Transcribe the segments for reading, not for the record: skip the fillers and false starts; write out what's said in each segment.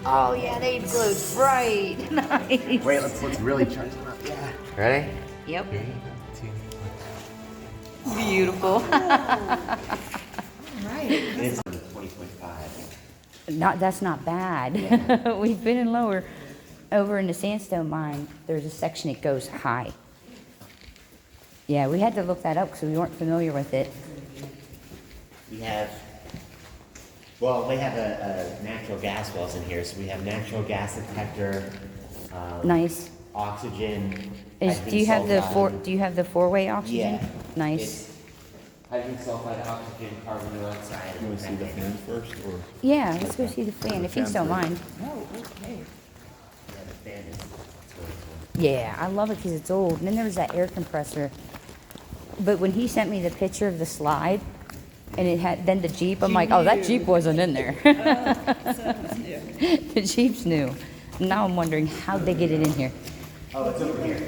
Oh yeah, they glowed bright. Nice. Wait, let's really charge them up. Yeah. Ready? Yep. 3, 2, Beautiful. Right. It's 20.5. That's not bad. Yeah. We've been in lower. Over in the sandstone mine, there's a section that goes high. Yeah, we had to look that up because we weren't familiar with it. We have, well, they have a natural gas wells in here, so we have natural gas detector. Nice. Oxygen. Do you have the four-way oxygen? Yeah. Nice. It's hydrogen sulfide, oxygen, carbon dioxide. You want to see the fan first, or? Yeah, let's go see the fan if you don't mind. Oh, okay. Yeah, the fan is, it's really cool. Yeah, I love it because it's old. And then there was that air compressor. But when he sent me the picture of the slide, and it had then the Jeep, I'm like, oh, that Jeep wasn't in there. The Jeep's new. Now I'm wondering how'd they get it in here. Oh, it's over here. One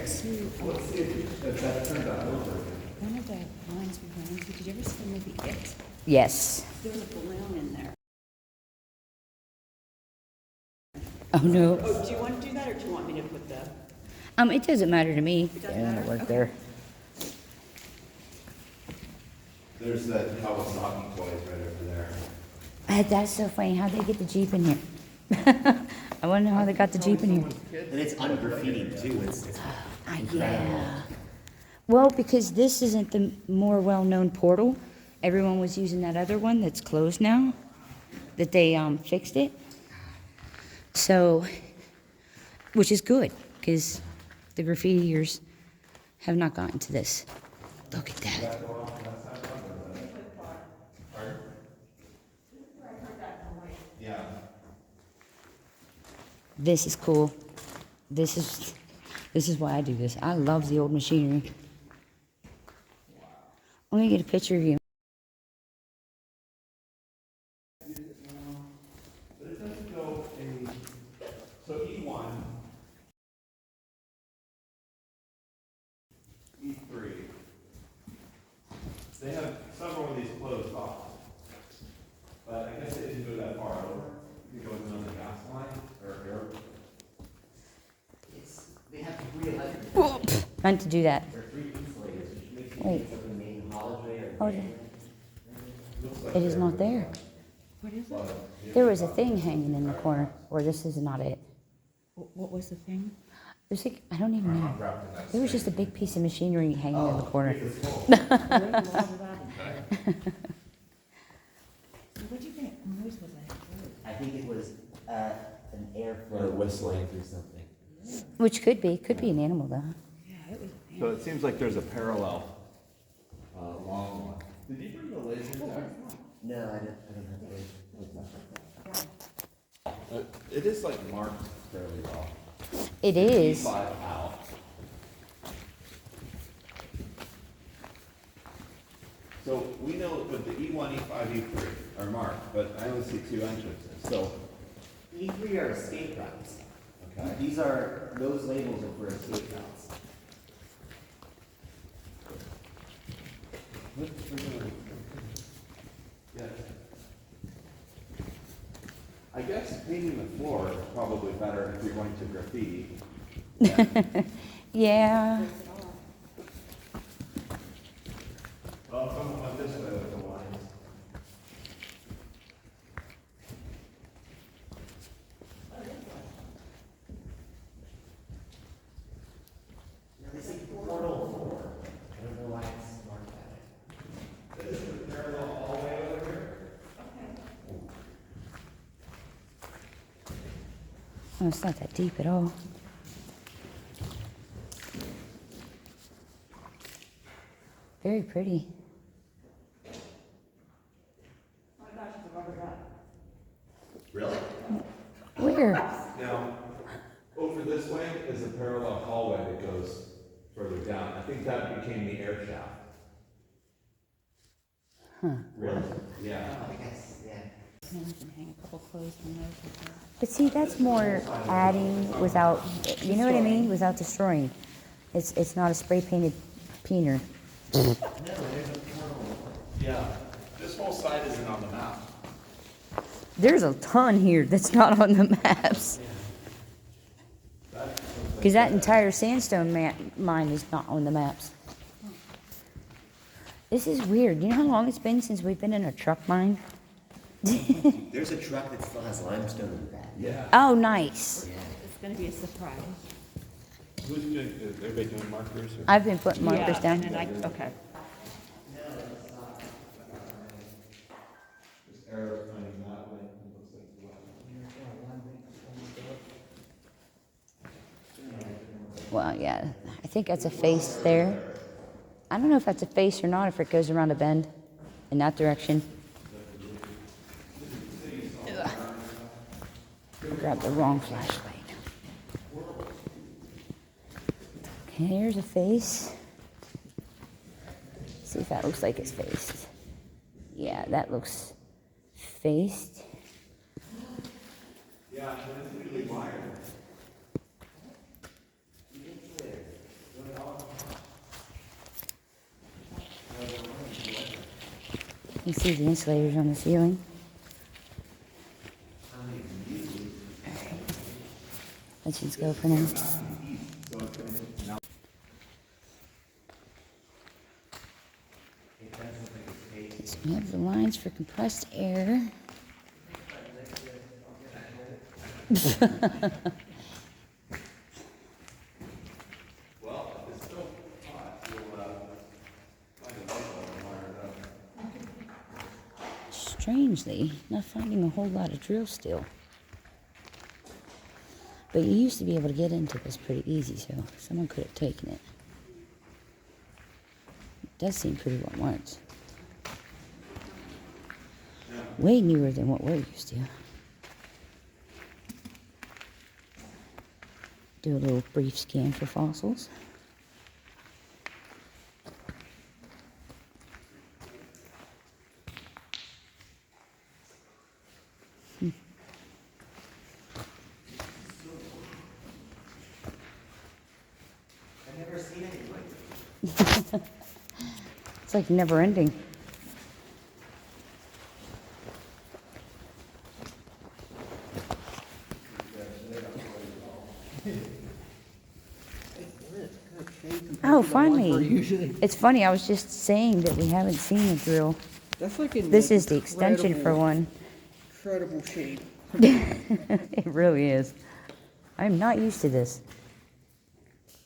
of the lines we ran into, did you ever see the movie It? Yes. There was a balloon in there. Oh no. Oh, do you want to do that, or do you want me to put the? It doesn't matter to me. It doesn't I want matter? to work Okay. there. There's that Kawasaki toys right over there. That's so funny. How'd they get the Jeep in here? I want to know how they got the Jeep in here. And it's ungraffitied too. It's Yeah. Well, because this isn't the more well-known portal. Everyone was using that other one that's closed now. That they fixed it. So, which is good because the graffitiers have not gotten to this. Look at that. Yeah. This is cool. This is why I do this. I love the old machinery. Let me get a picture of you. But it doesn't go so E1, E3, they have several of these closed off. But I guess it didn't go that far over. You go with another gas line or air. they have 3 electric Meant to do that. or 3 insulators, which makes me Wait. think of the main hallway or. Oh, it is not there. What is it? There was a thing hanging in the corner, or this is not it. What was the thing? There's like, I don't even know. There was just a big piece of machinery hanging in the corner. What do you think noise was that? I think it was an airflow. Or whistling. or something. Which could be an animal though. Yeah, it was. So it seems like there's a parallel, long one. Did you bring the laser tag? No, I don't have to. It is like marked fairly well. It is. E5 out. So we know that the E1, E5, E3 are marked, but I only see 2 entrances, so. E3 are escape routes. Okay. Those labels are for escape routes. Yeah. I guess painting the floor is probably better if you're going to graffiti. Yeah. Well, someone went this way with the lines. Now they say portal 4. I don't know why it's marked that way. This is the parallel hallway over here. Oh, it's not that deep at all. Very pretty. Really? Where? Now, over this way is a parallel hallway that goes further down. I think that became the air shaft. Huh. Really? Yeah. I guess, yeah. Now we can hang a couple clothes from those. But see, that's more adding without, you know what I mean? Without destroying. It's not a spray painted peener. No, there's a portal. Yeah. This whole side isn't on the map. There's a ton here that's not on the maps. Because that entire sandstone mine is not on the maps. This is weird. You know how long it's been since we've been in a truck mine? There's a truck that still has limestone in the back. Yeah. Oh, nice. It's gonna be a surprise. Who's doing, is everybody doing markers or? I've been putting markers Yeah, down. and then okay. This arrow pointing that way, it looks like the left. Well, yeah. I think that's a face there. I don't know if that's a face or not, if it goes around a bend in that direction. Ugh. Grab the wrong flashlight. Okay, here's a face. See if that looks like it's faced. Yeah, that looks faced. Yeah, and it's really wired. You see the insulators on the ceiling. Let's just go for now. So we have the lines for compressed air. Well, if it's still hot, you'll, find a bubble and wire it up. Strangely, not finding a whole lot of drill steel. But you used to be able to get into this pretty easy, so someone could have taken it. It does seem pretty well marked. Way newer than what we're used to. Do a little brief scan for fossils. I've never seen anything like this. It's like never ending. Oh, finally. It's funny, I was just saying that we haven't seen a drill. That's like in This is the extension for one. incredible shape. It really is. I'm not used to this.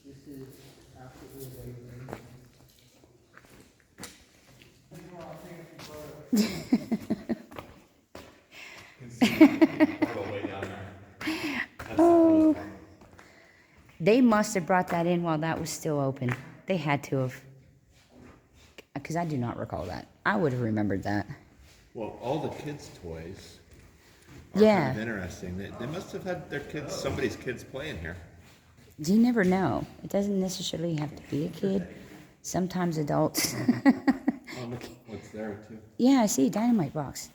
This is absolutely Portal way down there. That's the closed one. They must have brought that in while that was still open. They had to have. Because I do not recall that. I would have remembered that. Well, all the kids' toys are Yeah. kind of interesting. They must have had their kids, somebody's kids playing here. You never know. It doesn't necessarily have to be a kid. Sometimes adults. Oh, look what's there too. Yeah, I see a dynamite box.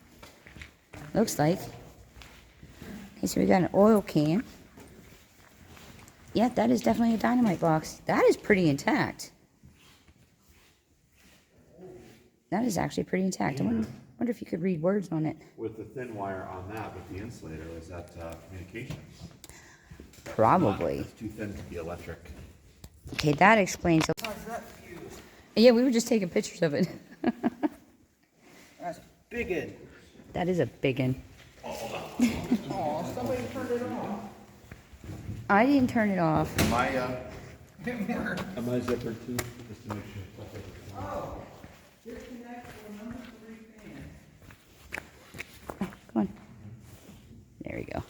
Looks like. Okay, so we got an oil can. Yeah, that is definitely a dynamite box. That is pretty intact. That is actually pretty intact. I wonder if you could read words on it. With the thin wire on that, with the insulator, is that communications? Probably. It's too thin to be electric. Okay, that explains. Yeah, we were just taking pictures of it. That's big one. That is a big one. Oh, somebody turned it off. I didn't turn it off. Am I zipper too? Just to make sure. Oh, disconnect for number 3 fan. Come on. There we go.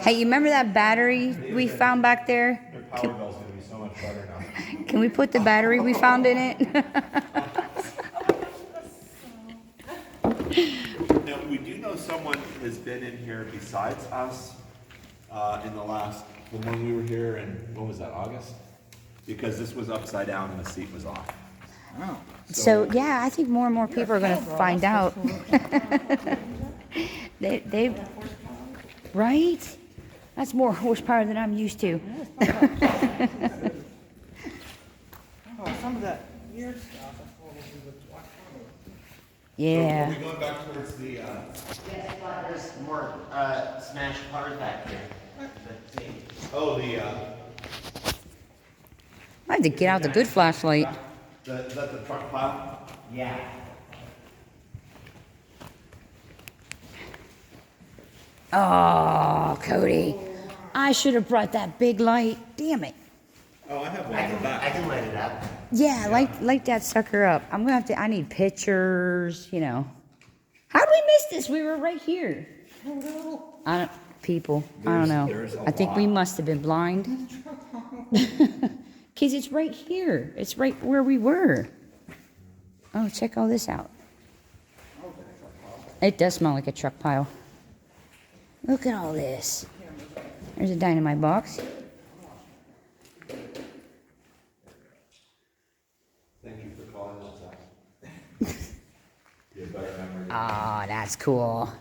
Hey, you remember that battery we found back there? Their power bill's gonna be so much better now. Can we put the battery we found in it? Now, we do know someone has been in here besides us, in the last, from when we were here in, when was that, August? Because this was upside down and the seat was off. Oh. So, yeah, I think more and more people are going to find out. they, right? That's more horsepower than I'm used to. Oh, some of that weird stuff. I thought was the Yeah. Are we going back towards the, Yes, but there's more, smashed cars back here. Let's see. oh, the, I had to get out the good flashlight. is that the truck pile? Yeah. Oh, Cody. I should have brought that big light. Damn it. Oh, I have one I in the can back. light it up. Yeah, light that sucker up. I'm gonna have to. I need pictures. You know. How did we miss this? We were right here. I don't. People. I don't know. There's a I think we lot. must have been blind. Cause it's right here. It's right where we were. Oh, check all this out. It does smell like a truck pile. Look at all this. There's a dynamite box. Thank you for calling that, Zach. You have better memory. Ah, that's cool.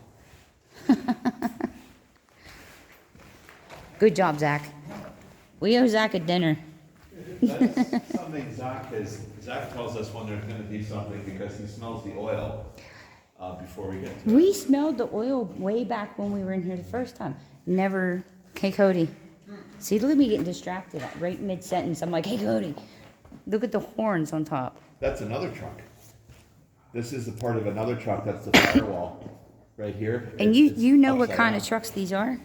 Good job, Zach. We owe Zach a dinner. That's something Zach tells us when there's gonna be something because he smells the oil, before we get to it. We smelled the oil way back when we were in here the first time. Never. Hey, Cody. See, look at me getting distracted right mid-sentence. I'm like, hey, Cody, look at the horns on top. That's another truck. This is the part of another truck, that's the firewall, right here. And It's you know what upside kind of down. trucks these are?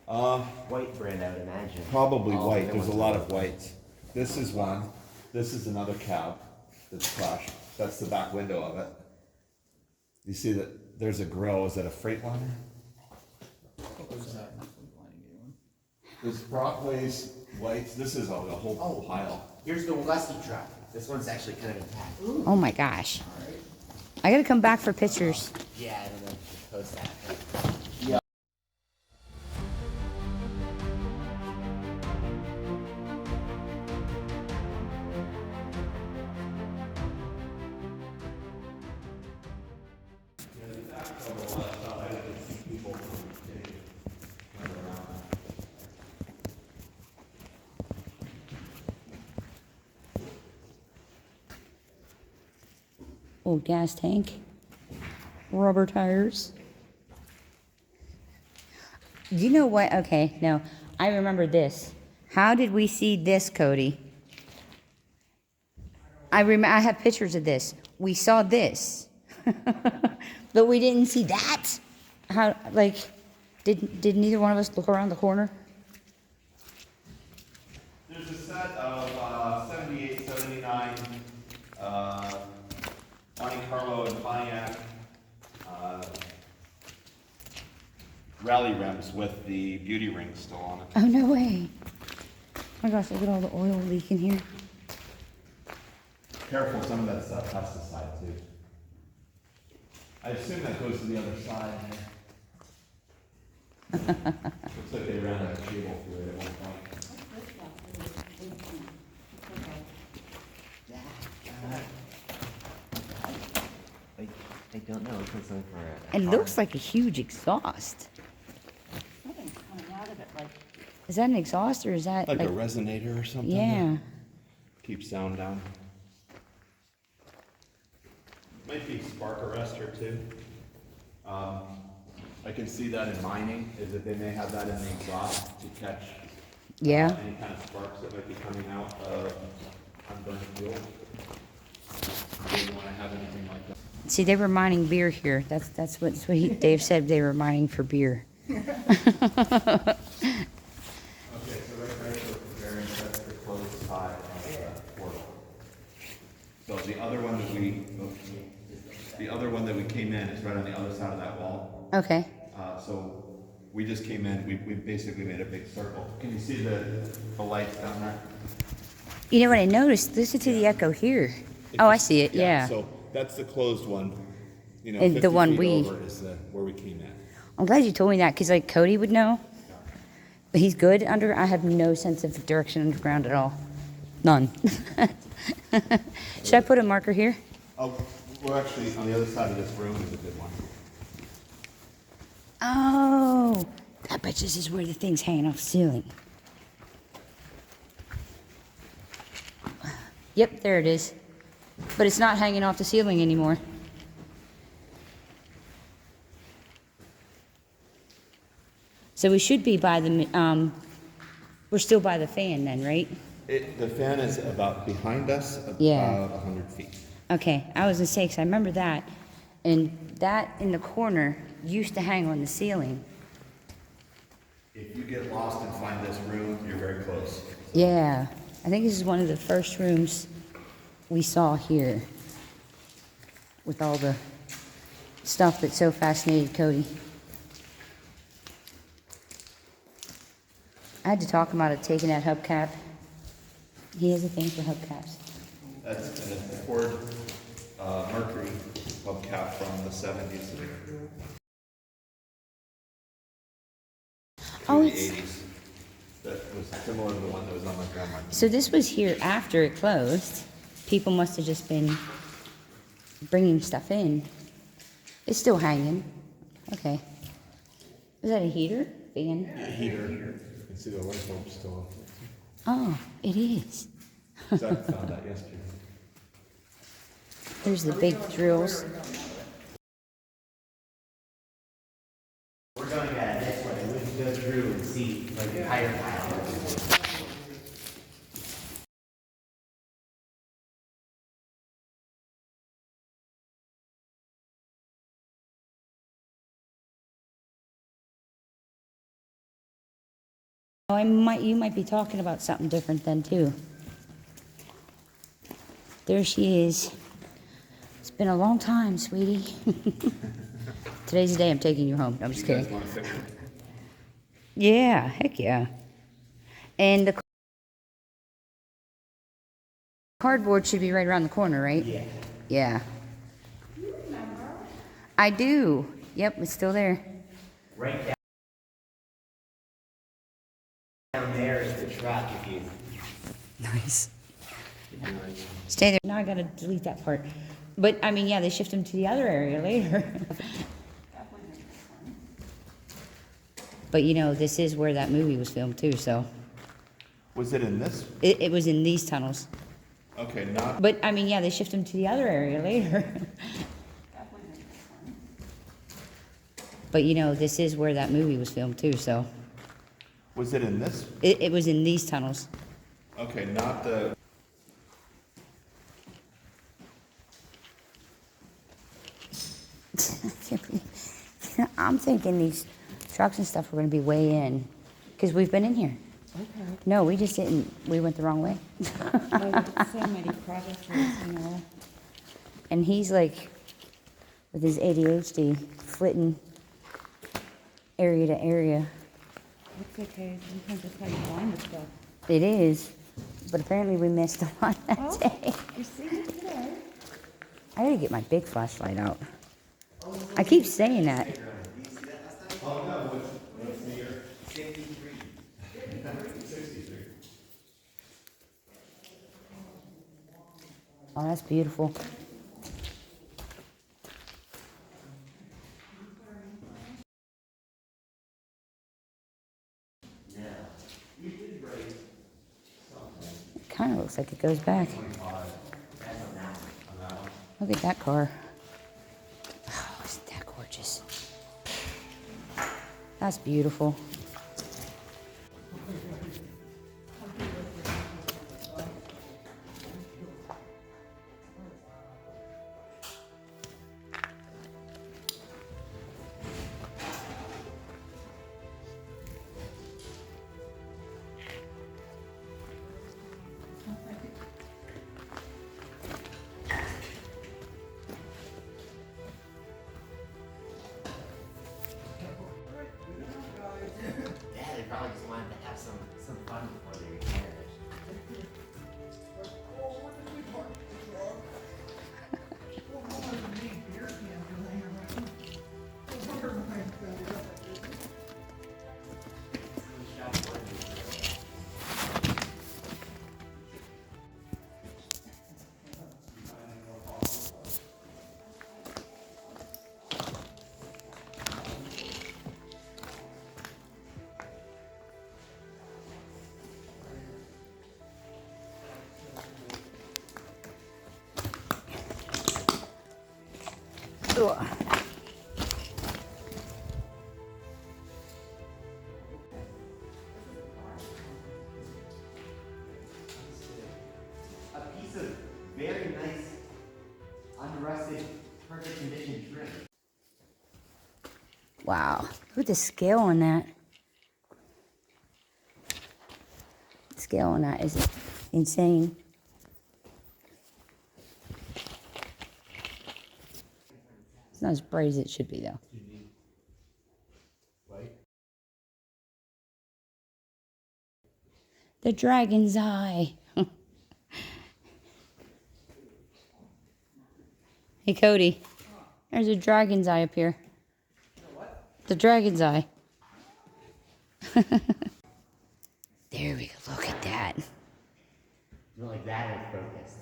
White brand, I would imagine. Probably All the white, other there's a ones lot are- of whites. This is one, this is another cab that's crushed, that's the back window of it. You see that, there's a grill, is that a Freightliner? There's Brockways, whites, this is a whole pile. Here's the Lusty truck. This one's actually kind of intact. Oh my gosh. I gotta come back for pictures. Yeah, I don't know if you post that. but- Old gas tank. Rubber tires. You know what? Okay, no. I remember this. How did we see this, Cody? I have pictures of this. We saw this. But we didn't see that. How, like, did neither one of us look around the corner? There's a set of 78, 79 Monte Carlo and Pontiac rally rims with the beauty rings still on it. Oh, no way. Oh my gosh, look at all the oil leaking here. Careful, some of that stuff pesticide too. I assume that goes to the other side. Looks like they ran a cable through it at one point. I don't know. It's something for a It car. looks like a huge exhaust. Something's coming out of it, like, Is that an exhaust or is that Like a resonator or something? yeah. Keep sound down. Might be spark arrestor too. I can see that in mining, is that they may have that in the exhaust to catch Yeah. any kind of sparks that might be coming out of unburned fuel. They don't want to have anything like that. See, they were mining beer here. That's what Dave said. They were mining for beer. Okay, so right for preparing, that's the closed side of the portal. So the other one that we came in is right on the other side of that wall. Okay. So we just came in, we basically made a big circle. Can you see the lights down there? You know what I noticed? Listen to the echo here. Oh, I see it. Yeah. So that's the closed one, you know, And the 50 one feet we- over is where we came in. I'm glad you told me that because like Cody would know. But he's good under. I have no sense of direction underground at all. None. Should I put a marker here? Oh, we're actually, on the other side of this room is a good one. Oh, I bet this is where the thing's hanging off the ceiling. Yep, there it is. But it's not hanging off the ceiling anymore. So we should be by the, we're still by the fan then, right? The fan is about behind us, Yeah. about 100 feet. Okay, I was gonna say, 'cause I remember that. And that in the corner used to hang on the ceiling. If you get lost and find this room, you're very close. Yeah, I think this is one of the first rooms we saw here with all the stuff that so fascinated Cody. I had to talk him out of taking that hubcap. He has a thing for hubcaps. That's an Ford Mercury hubcap from the 70s to Oh, the it's, 80s. That was similar to the one that was on my grandma's. so this was here after it closed. People must have just been bringing stuff in. It's still hanging. Okay. Is that a heater? Fan? Heater. You can see the light bulb still up. Oh, it is. Zach found that yesterday. There's the big drills. We're going this way. We can go through and see like the higher pile. Oh, you might be talking about something different then too. There she is. It's been a long time, sweetie. Today's the day I'm taking you home. No, I'm just You guys kidding. want to fix it? Yeah, heck yeah. And the cardboard should be right around the corner, right? Yeah. Yeah. I do. Yep, it's still there. Right down there is the truck. If you Nice. Stay there. Now I gotta delete that part. But, I mean, yeah, they shift them to the other area later. But, you know, this is where that movie was filmed too, so. Was it in this? It was in these tunnels. Okay, not. But, I mean, yeah, they shift them to the other area later. But, you know, this is where that movie was filmed too, so. Was it in this? It was in these tunnels. Okay, not the. I'm thinking these trucks and stuff are gonna be way in, because we've been in here. Okay. No, we just didn't, we went the wrong way. Oh, so many crevices, you know. And he's like, with his ADHD, flitting area to area. It's okay, sometimes that's how you find the stuff. It is, but apparently we missed a lot that Oh. day. You see it today? I gotta get my big flashlight out. I keep saying that. Oh, that's beautiful. It kind of looks like it goes back. Look at that car. Oh, isn't that gorgeous? That's beautiful. Yeah, they probably just wanted to have some fun before they retired. Ugh. Wow. Look at the scale on that. The scale on that is insane. It's not as bright as it should be, though. The dragon's eye. Hey, Cody. There's a dragon's eye up here. The dragon's eye. There we go. Look at that. You like that in focus.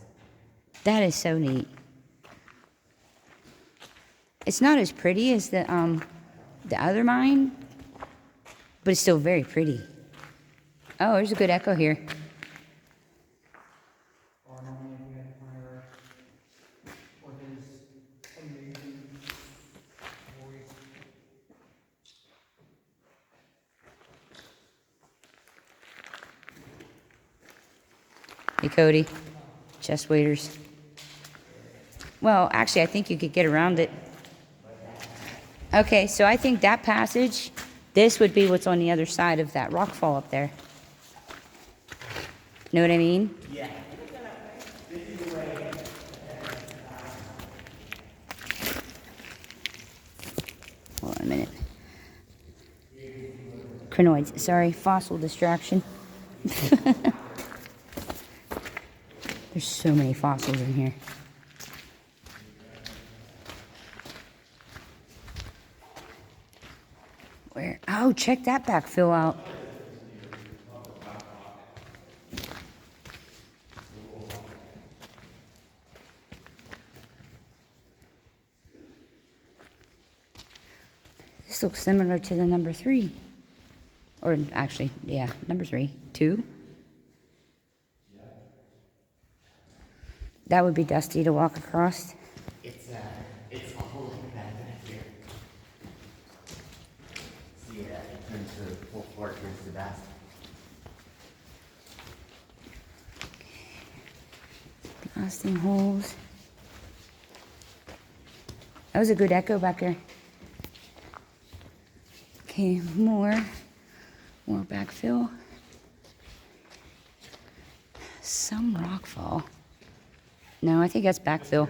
That is so neat. It's not as pretty as the other mine, but it's still very pretty. Oh, there's a good echo here. Hey, Cody. Chest waders. Well, actually, I think you could get around it. Okay, so I think that passage, this would be what's on the other side of that rock fall up there. Know what I mean? Yeah. Hold on a minute. Crinoids. Sorry, fossil distraction. There's so many fossils in here. Where? Oh, check that backfill out. This looks similar to the number 3. Or actually, yeah, number 3. 2. That would be dusty to walk across. It's a whole like that back here. See, it turns to full floor, turns to dust. Blasting holes. That was a good echo back there. Okay, more backfill. Some rockfall. No, I think that's backfill.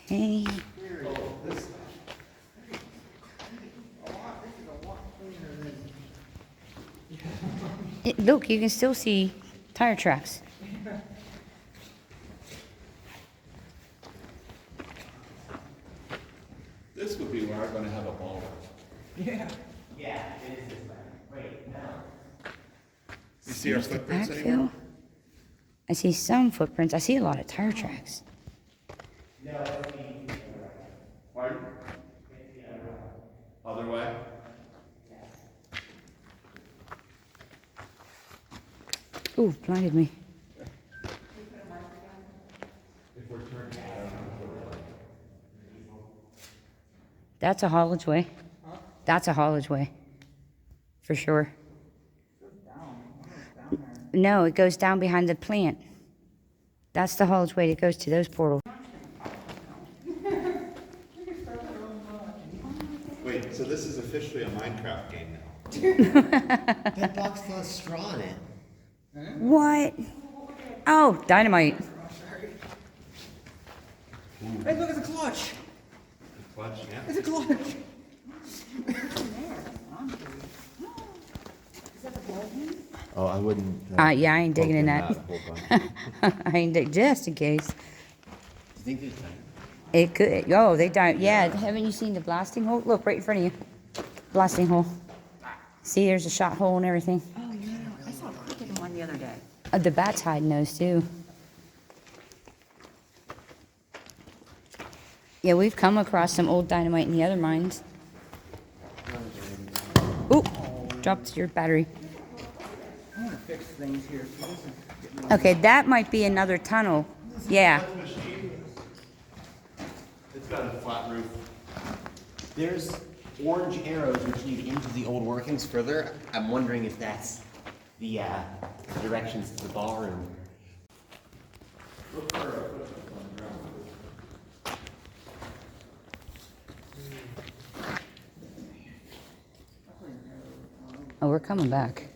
Okay. Look, you can still see tire tracks. This would be where I'm gonna have a ball. Yeah. Yeah, it is this way. Wait, no. You see our There's the footprints backfill. anymore? I see some footprints. I see a lot of tire tracks. Pardon? Other way? Ooh, blinded me. That's a haulage way. That's a haulage way. For sure. No, it goes down behind the plant. That's the haulage way that goes to those portals. Wait, so this is officially a Minecraft game now? That box still has straw in it. What? Oh, dynamite. Hey, look at the clutch. Clutch, yeah? It's a clutch. Oh, I wouldn't. Yeah, I ain't digging in that. I ain't dig just in case. Do you think there's time? It could. Oh, they died. Yeah, haven't you seen the blasting hole? Look right in front of you. Blasting hole. See, there's a shot hole and everything. Oh, no, I saw a cricket in one the other day. The bat's hiding those too. Yeah, we've come across some old dynamite in the other mines. Oop, dropped your battery. I want to fix things here. So this is getting Okay, that might be another tunnel. Yeah. It's got a flat roof. There's orange arrows which lead into the old workings further. I'm wondering if that's the directions to the ballroom. we're coming back.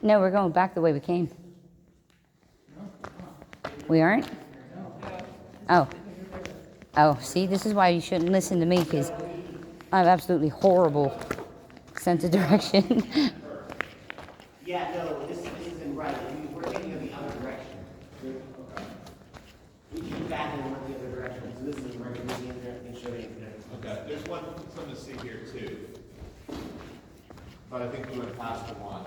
No, we're going back the way we came. We aren't? Oh. Oh, see, this is why you shouldn't listen to me, because I have absolutely horrible sense of direction. Yeah, no, this isn't right. We're heading in the other direction. We should be back and went the other direction. So this is where we're going in there and showing it. Okay, there's something to see here too. But I think we went past the one.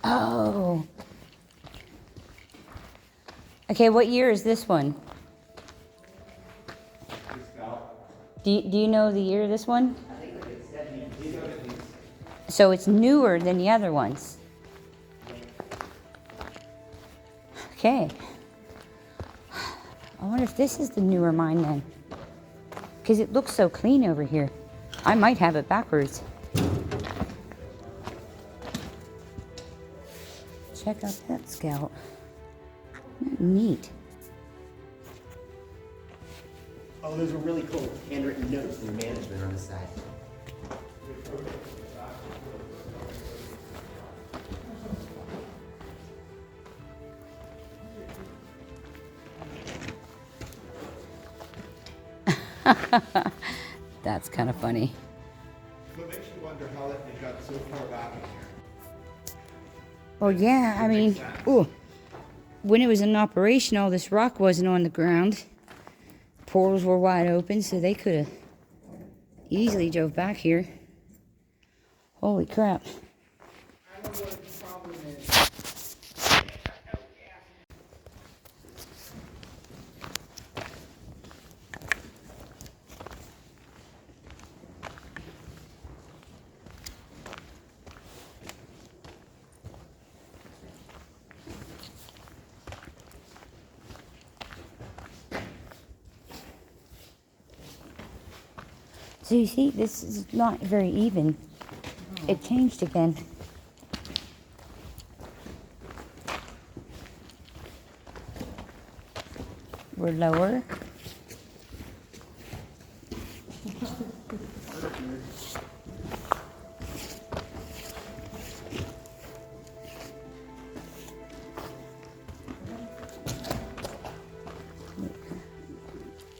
Oh. Okay, what year is this one? Do you know the year of this one? So it's newer than the other ones. Okay. I wonder if this is the newer mine then. Because it looks so clean over here. I might have it backwards. Check out that scout. Neat. Oh, those are really cool handwritten notes from the management on the side. That's kind of funny. So it makes you wonder how it got so far back in here. Well, yeah, I mean, ooh, when it was in operation, all this rock wasn't on the ground. Portals were wide open, so they could have easily drove back here. Holy crap. I know what the problem is. So you see, this is not very even. It changed again. We're lower.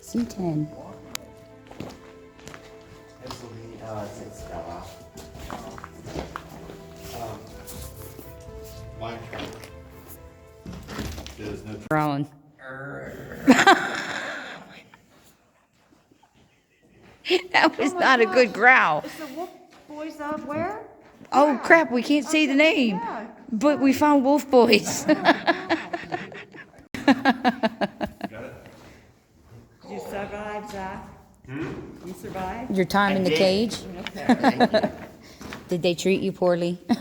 C10. Pennsylvania, it fell off. Mine track. There's no. Growling. That was not a good growl. It's the Wolf Boys of where? Oh crap, we can't say the name. Yeah. But we found Wolf Boys. Did you survive, Zach? You survived? Your time in the did. cage? Thank you. Did they treat you poorly? I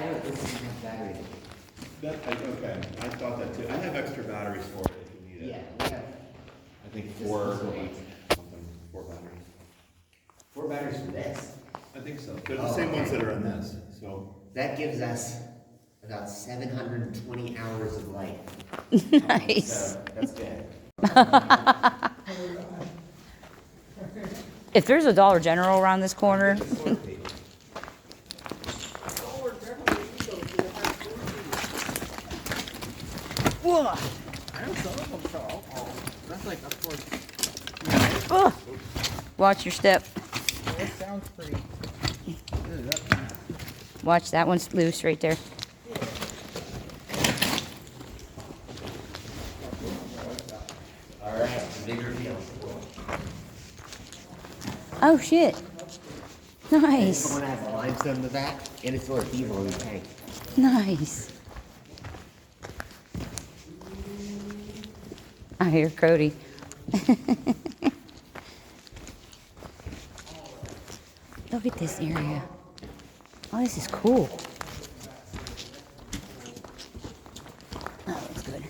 don't think this is enough battery. Okay, I thought that too. I have extra batteries for it if you need Yeah, it. we have I think 4 something, 4 batteries. 4 batteries for this. I think so. They're the same ones that are in this, so. That gives us about 720 hours of light. Nice. So that's good. If there's a Dollar General around this corner, whoa. I know some of them sell alcohol. That's like, of course, Ugh. Watch your step. that sounds pretty. Watch, that one's loose right there. All right, big reveal. Oh shit. This Nice. one has limestone in the back, and it's full of diesel in the tank. Nice. I hear Cody. Look at this area. Oh, this is cool. That looks good.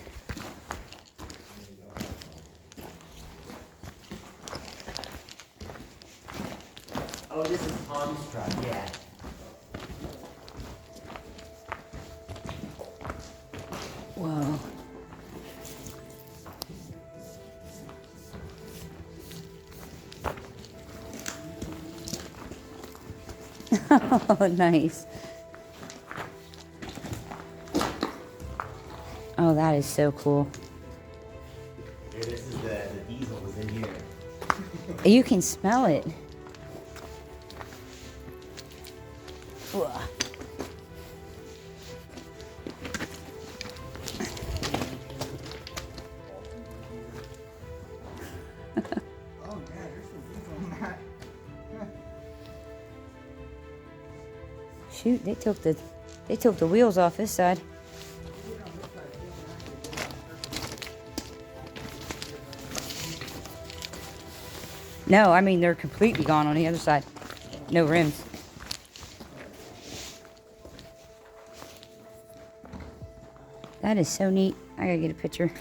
Oh, this is Tom's truck, yeah. Whoa. Oh, nice. Oh, that is so cool. Here, this is the diesel was in here. You can smell it. Ugh. Oh, yeah, there's some diesel on that. Shoot, they took the wheels off this side. No, I mean they're completely gone on the other side. No rims. That is so neat. I gotta get a picture.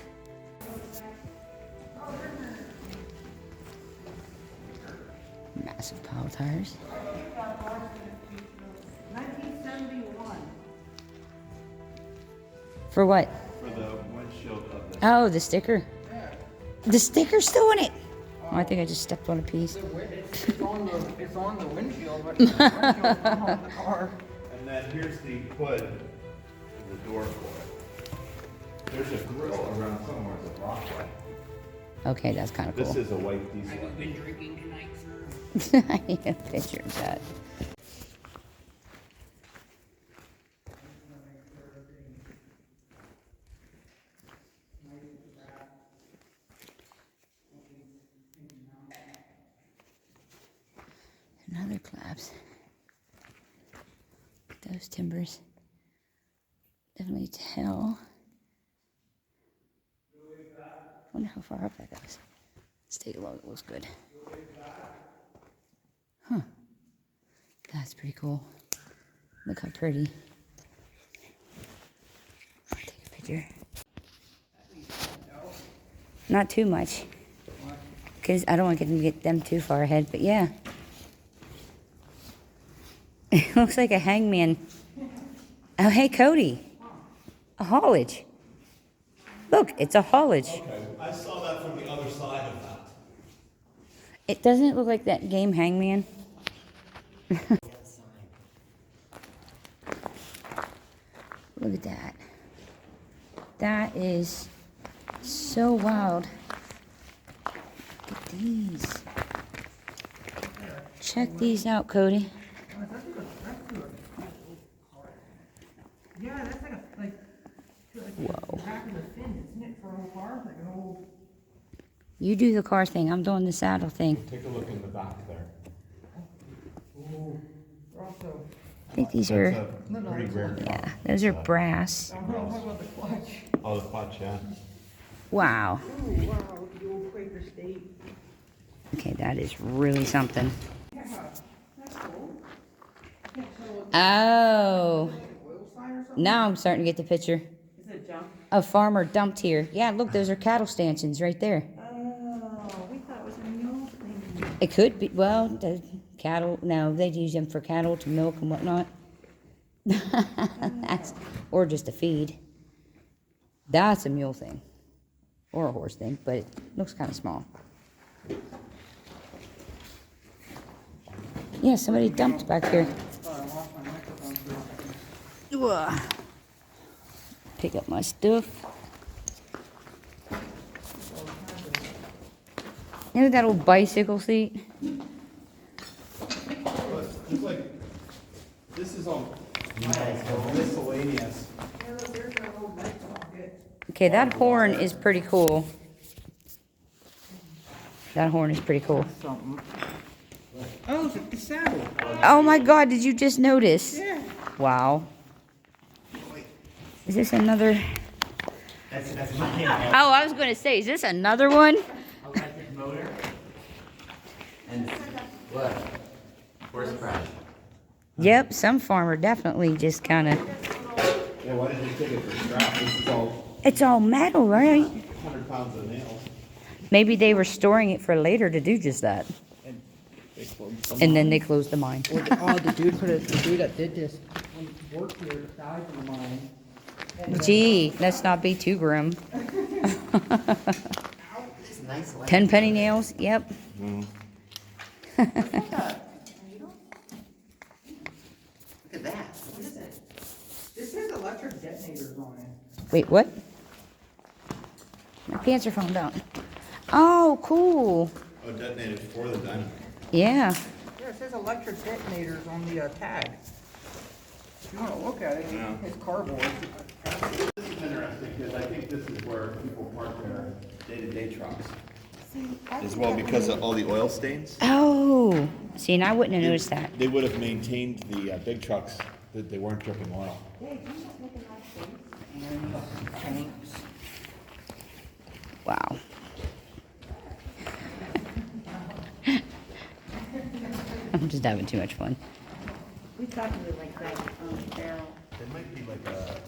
Massive pile tires. 1971. For what? For the windshield of this. Oh, the sticker. The sticker's still in it. Oh, I think I just stepped on a piece. It's on the windshield, but the windshield's not on the car. And then here's the hood and the door for it. There's a grill around somewhere at the Brockway. Okay, that's kind of This cool. is a white diesel. Been drinking tonight, sir. I need a picture of that. Another collapse. Those timbers. Definitely tell. Wonder how far up that goes. Let's take a look. It looks good. Huh. That's pretty cool. Look how pretty. I'll take a picture. Not too much. Because I don't want to get them too far ahead, but yeah. It looks like a hangman. Oh, hey, Cody. A haulage. Look, it's a haulage. Okay, I saw that from the other side of that. It doesn't look like that game Hangman. Look at that. That is so wild. Look at these. Check these out, Cody. Yeah, that's like Whoa. the back of the fin, isn't it, for a whole car? Like an old. You do the car thing. I'm doing the saddle thing. Take a look in the back there. Ooh. They're also. I think these That's are, a pretty rare car. yeah, those are brass. I'm talking about the clutch. Oh, the clutch, yeah. Wow. Ooh, wow, the old Quaker State. Okay, that is really something. Yeah, that's cool. Yeah, so Oh. oil sign or something? Now I'm starting to get the picture. Is it junk? A farmer dumped here. Yeah, look, those are cattle stanchions right there. Oh, we thought it was a mule thing. It could be, well, the cattle, no, they'd use them for cattle to milk and whatnot. That's, or just to feed. That's a mule thing. Or a horse thing, but it looks kind of small. Yeah, somebody dumped back here. Sorry, I lost my microphone for a second. Ugh. Pick up my stuff. Look at that old bicycle seat. It's like, this is all miscellaneous. Yeah, look, there's that old light socket. Okay, that horn is pretty cool. That horn is pretty cool. Something. Oh, the saddle. Oh my God, did you just notice? Yeah. Wow. Is this another? That's my Oh, I was going to say, is this another one? electric motor. And look, horse press. Yep, some farmer definitely just kind of. Yeah, why did you take it for scrap? This is all It's all metal, right? 100 pounds of nails. Maybe they were storing it for later to do just that. And then they closed the mine. Oh, the dude that did this, worked here, died in the mine. Gee, let's not be too grim. This nice light. 10 penny nails, yep. Look at that. What is it? This has electric detonators on it. Wait, what? My pants are falling down. Oh, cool. Oh, detonated for the dynamite. Yeah. Yeah, it says electric detonators on the tag. If you wanna look at it, Yeah. it's cardboard. This is interesting, because I think this is where people park their day-to-day trucks. As well, because of all the oil stains. Oh, see, and I wouldn't have noticed that. They would have maintained the big trucks, that they weren't dripping oil. Tanks. Wow. I'm just having too much fun. We thought you were like that, barrel. It might be like a,